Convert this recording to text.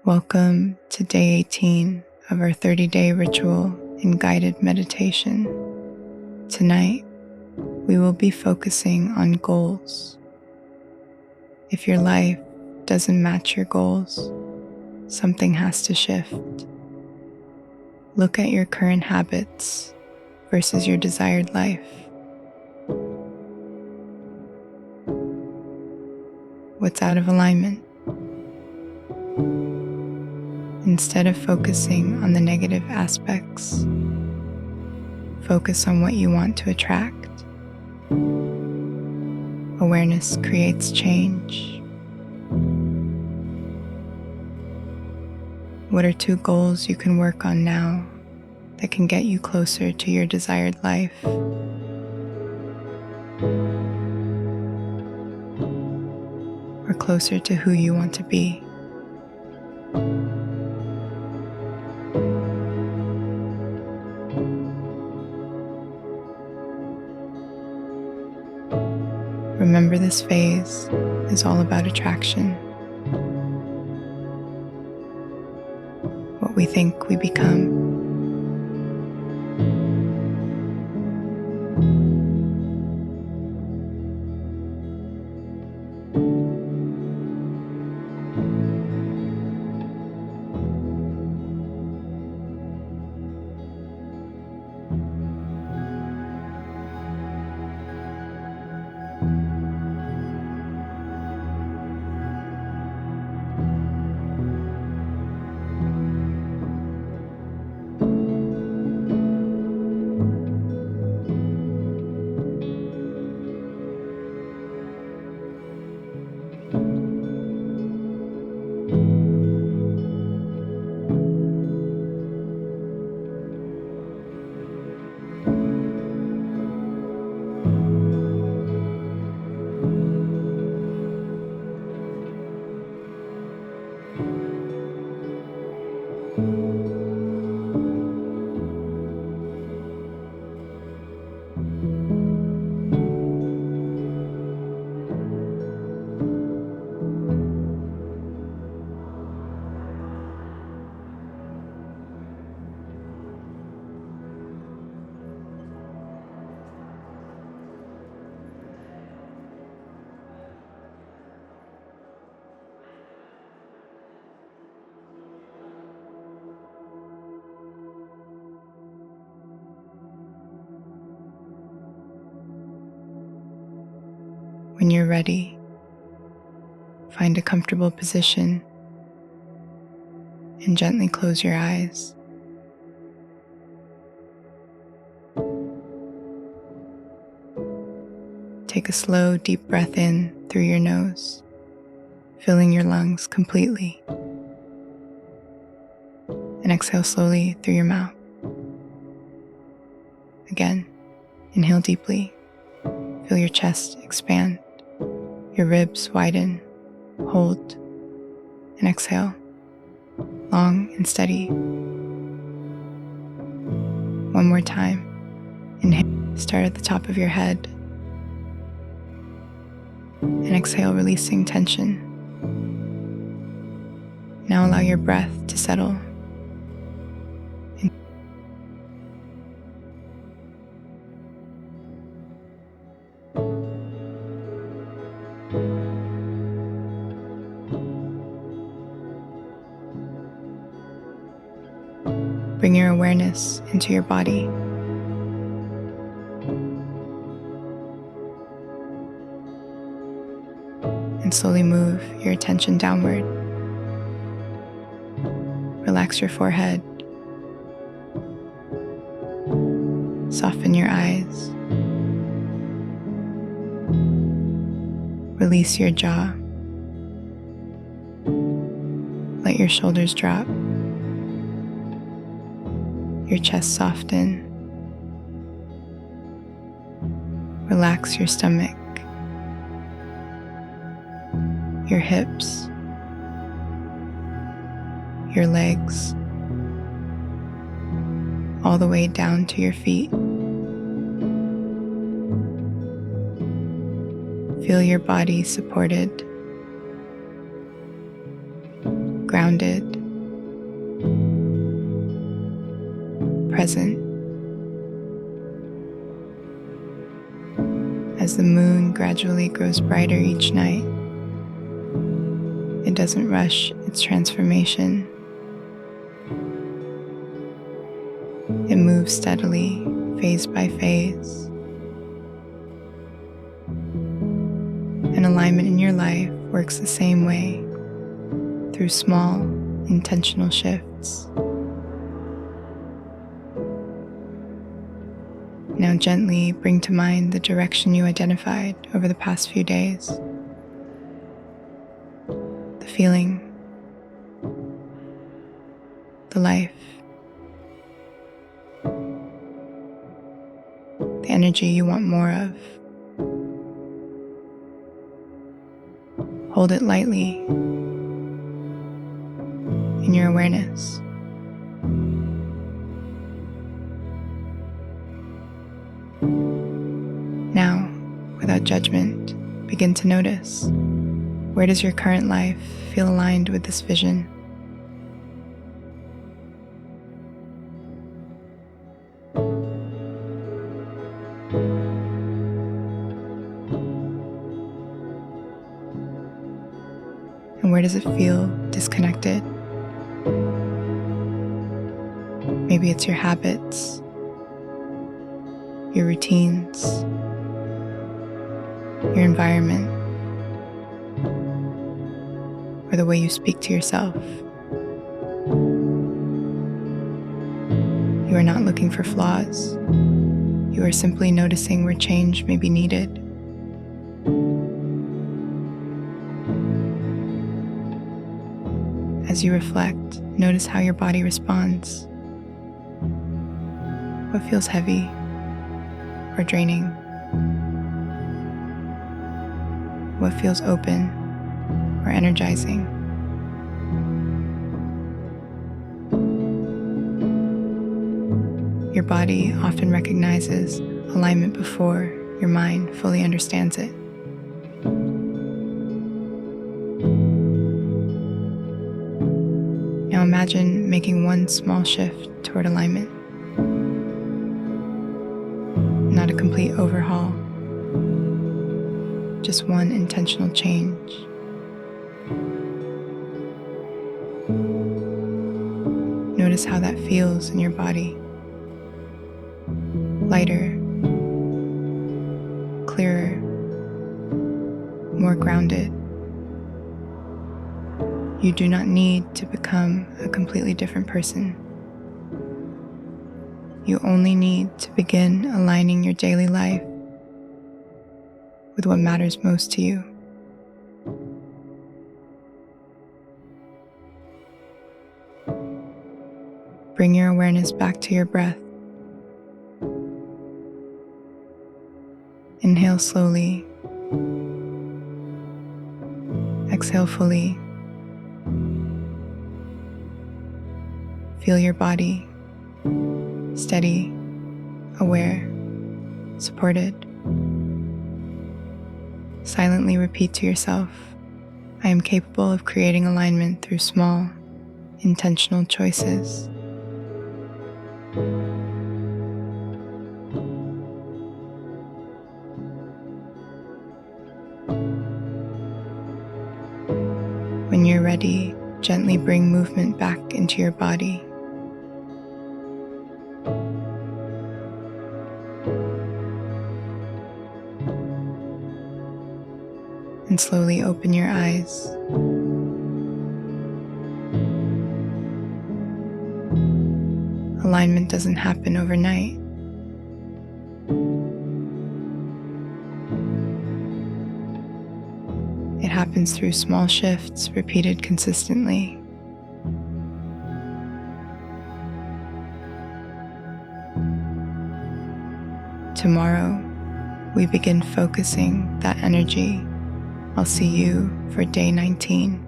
Welcome to day 18 of our 30-day ritual and guided meditation. Tonight, we will be focusing on goals. If your life doesn't match your goals, something has to shift. Look at your current habits versus your desired life. What's out of alignment? Instead of focusing on the negative aspects, focus on what you want to attract. Awareness creates change. What are 2 goals you can work on now that can get you closer to your desired life? Or closer to who you want to be? Remember, this phase is all about attraction. What we think we become. When you're ready, find a comfortable position and gently close your eyes. Take a slow, deep breath in through your nose, filling your lungs completely. And exhale slowly through your mouth. Again, inhale deeply. Feel your chest expand, your ribs widen. Hold and exhale, long and steady. One more time. Inhale, start at the top of your head. And exhale, releasing tension. Now allow your breath to settle. Bring your awareness into your body. And slowly move your attention downward. Relax your forehead. Soften your eyes. Release your jaw. Let your shoulders drop. Your chest soften. Relax your stomach, your hips, your legs, all the way down to your feet. Feel your body supported, grounded, present. As the moon gradually grows brighter each night, it doesn't rush its transformation. It moves steadily, phase by phase. And alignment in your life works the same way, through small, intentional shifts. Now gently bring to mind the direction you identified over the past few days. The feeling, the life, the energy you want more of. Hold it lightly in your awareness. Now, without judgment, begin to notice, where does your current life feel aligned with this vision? And where does it feel disconnected? Maybe it's your habits, your routines, your environment, or the way you speak to yourself. You are not looking for flaws. You are simply noticing where change may be needed. As you reflect, notice how your body responds. What feels heavy or draining? What feels open or energizing? Your body often recognizes alignment before your mind fully understands it. Now imagine making one small shift toward alignment. Not a complete overhaul, just one intentional change. Notice how that feels in your body. Lighter, clearer, more grounded. You do not need to become a completely different person. You only need to begin aligning your daily life with what matters most to you. Bring your awareness back to your breath. Inhale slowly. Exhale fully. Feel your body, steady, aware, supported. Silently repeat to yourself, I am capable of creating alignment through small, intentional choices. When you're ready, gently bring movement back into your body. And slowly open your eyes. Alignment doesn't happen overnight. It happens through small shifts repeated consistently. Tomorrow, we begin focusing that energy. I'll see you for day 19.